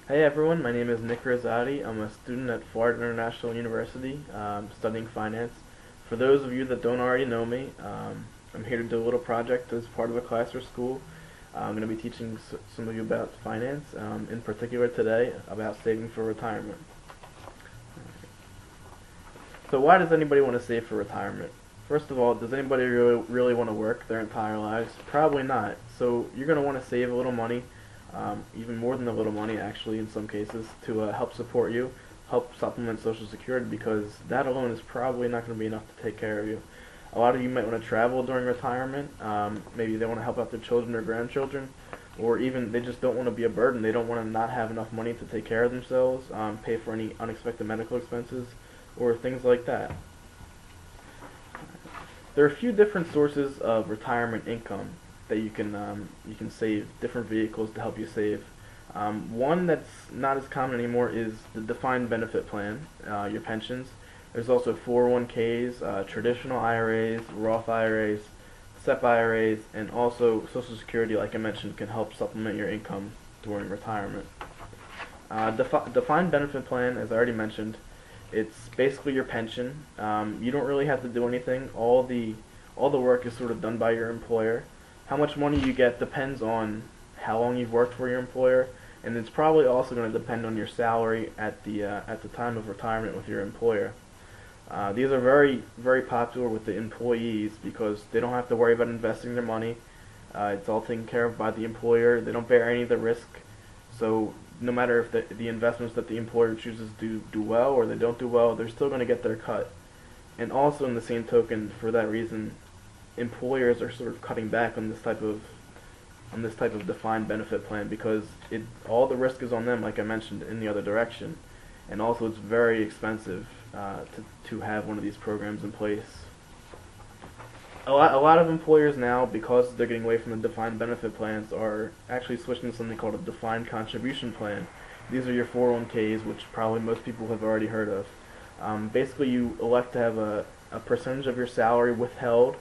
Hey everyone, my name is Nick Rosati. I'm a student at Florida International University, studying finance. For those of you that don't already know me, I'm here to do a little project as part of a class or school. I'm going to be teaching some of you about finance, in particular today about saving for retirement. So why does anybody want to save for retirement? First of all, does anybody really want to work their entire lives? Probably not. So you're going to want to save a little money, even more than a little money actually in some cases, to help support you, help supplement Social Security, because that alone is probably not going to be enough to take care of you. A lot of you might want to travel during retirement. Maybe they want to help out their children or grandchildren, or even they just don't want to be a burden. They don't want to not have enough money to take care of themselves, pay for any unexpected medical expenses, or things like that. There are a few different sources of retirement income that you can save, different vehicles to help you save. One that's not as common anymore is the defined benefit plan, your pensions. There's also 401ks, traditional IRAs, Roth IRAs, SEP IRAs, and also Social Security, like I mentioned, can help supplement your income during retirement. Defined benefit plan, as I already mentioned, it's basically your pension. You don't really have to do anything. All the work is sort of done by your employer. How much money you get depends on how long you've worked for your employer, and it's probably also going to depend on your salary at the time of retirement with your employer. These are very popular with the employees because they don't have to worry about investing their money. It's all taken care of by the employer. They don't bear any of the risk. So no matter if the investments that the employer chooses do well or they don't do well, they're still going to get their cut. And also in the same token, for that reason, employers are sort of cutting back on this type of defined benefit plan because all the risk is on them, like I mentioned, in the other direction. And also it's very expensive to have one of these programs in place. A lot of employers now, because they're getting away from the defined benefit plans, are actually switching to something called a defined contribution plan. These are your 401ks, which probably most people have already heard of. Basically, you elect to have a percentage of your salary withheld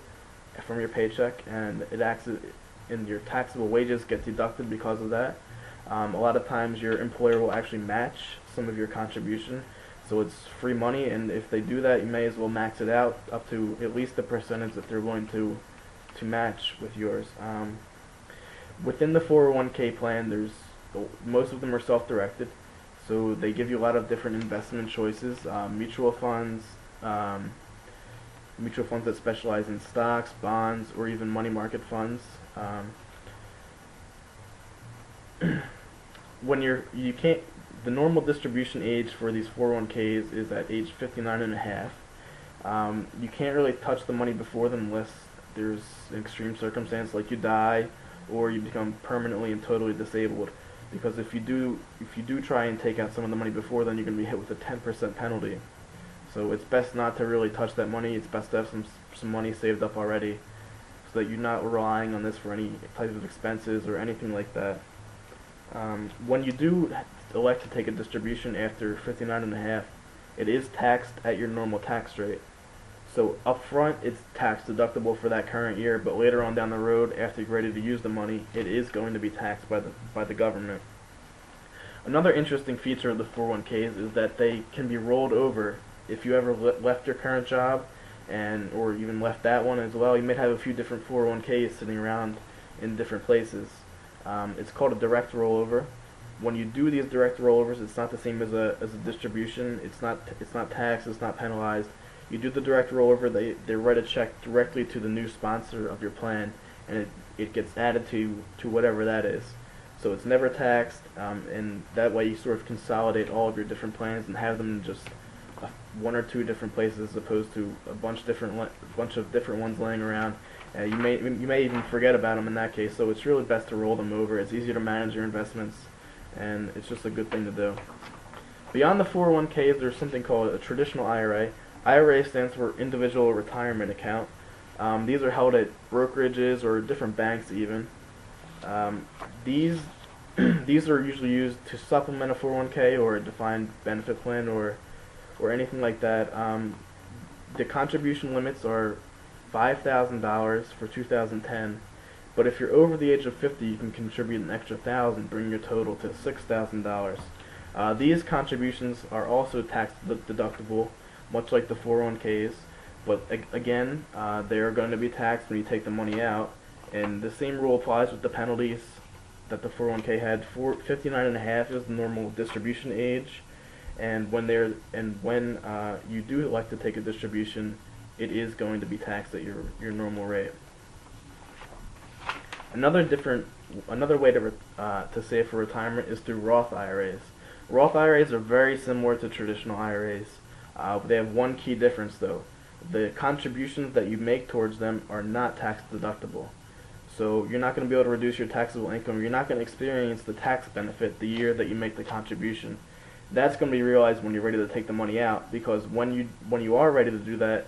from your paycheck, and it acts in your taxable wages get deducted because of that. A lot of times your employer will actually match some of your contribution, so it's free money, and if they do that, you may as well max it out up to at least the percentage that they're willing to match with yours. Within the 401k plan, most of them are self-directed, so they give you a lot of different investment choices, mutual funds that specialize in stocks, bonds, or even money market funds. When you can't The normal distribution age for these 401ks is at age 59 and a half. You can't really touch the money before then unless there's an extreme circumstance like you die or you become permanently and totally disabled. Because if you do try and take out some of the money before then, you're going to be hit with a 10% penalty. So it's best not to really touch that money. It's best to have some money saved up already so that you're not relying on this for any type of expenses or anything like that. When you do elect to take a distribution after 59 and a half, it is taxed at your normal tax rate. So up front, it's tax deductible for that current year, but later on down the road, after you're ready to use the money, it is going to be taxed by the government. Another interesting feature of the 401ks is that they can be rolled over. If you ever left your current job or even left that one as well, you might have a few different 401ks sitting around in different places. It's called a direct rollover. When you do these direct rollovers, it's not the same as a distribution. It's not taxed. It's not penalized. You do the direct rollover. They write a check directly to the new sponsor of your plan, and it gets added to whatever that is. So it's never taxed, and that way you sort of consolidate all of your different plans and have them in just one or two different places as opposed to a bunch of different ones laying around. You may even forget about them in that case. So it's really best to roll them over. It's easier to manage your investments, and it's just a good thing to do. Beyond the 401ks, there's something called a traditional IRA. IRA stands for Individual Retirement Account. These are held at brokerages or different banks even. These these are usually used to supplement a 401k or a defined benefit plan or anything like that. The contribution limits are $5,000 for 2010, But if you're over the age of 50, you can contribute an extra $1,000, bringing your total to $6,000. These contributions are also tax deductible, much like the 401ks, but again, they are going to be taxed when you take the money out. And the same rule applies with the penalties that the 401k had. 59.5 is the normal distribution age, and when you do elect to take a distribution, it is going to be taxed at your normal rate. Another way to save for retirement is through Roth IRAs. Roth IRAs are very similar to traditional IRAs. They have one key difference though. The contributions that you make towards them are not tax deductible. So you're not going to be able to reduce your taxable income. You're not going to experience the tax benefit the year that you make the contribution. That's going to be realized when you're ready to take the money out, because when you are ready to do that,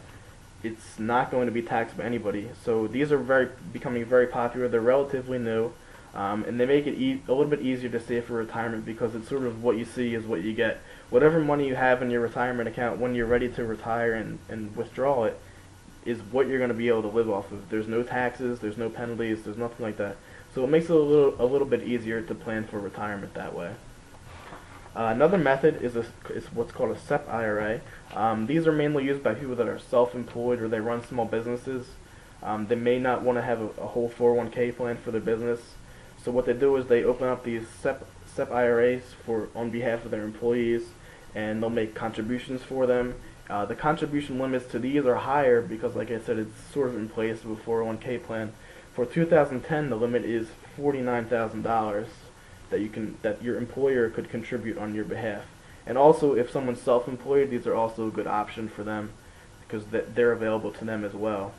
it's not going to be taxed by anybody. So these are becoming very popular. They're relatively new, and they make it a little bit easier to save for retirement, because it's sort of what you see is what you get. Whatever money you have in your retirement account when you're ready to retire and withdraw it is what you're going to be able to live off of. There's no taxes, there's no penalties, there's nothing like that. So it makes it a little bit easier to plan for retirement that way. Another method is what's called a SEP IRA. These are mainly used by people that are self-employed or they run small businesses. They may not want to have a whole 401k plan for their business. So what they do is they open up these SEP IRAs on behalf of their employees, and they'll make contributions for them. The contribution limits to these are higher because, like I said, it's sort of in place of a 401k plan. For 2010, the limit is $49,000 that your employer could contribute on your behalf. And also, if someone's self-employed, these are also a good option for them because they're available to them as well.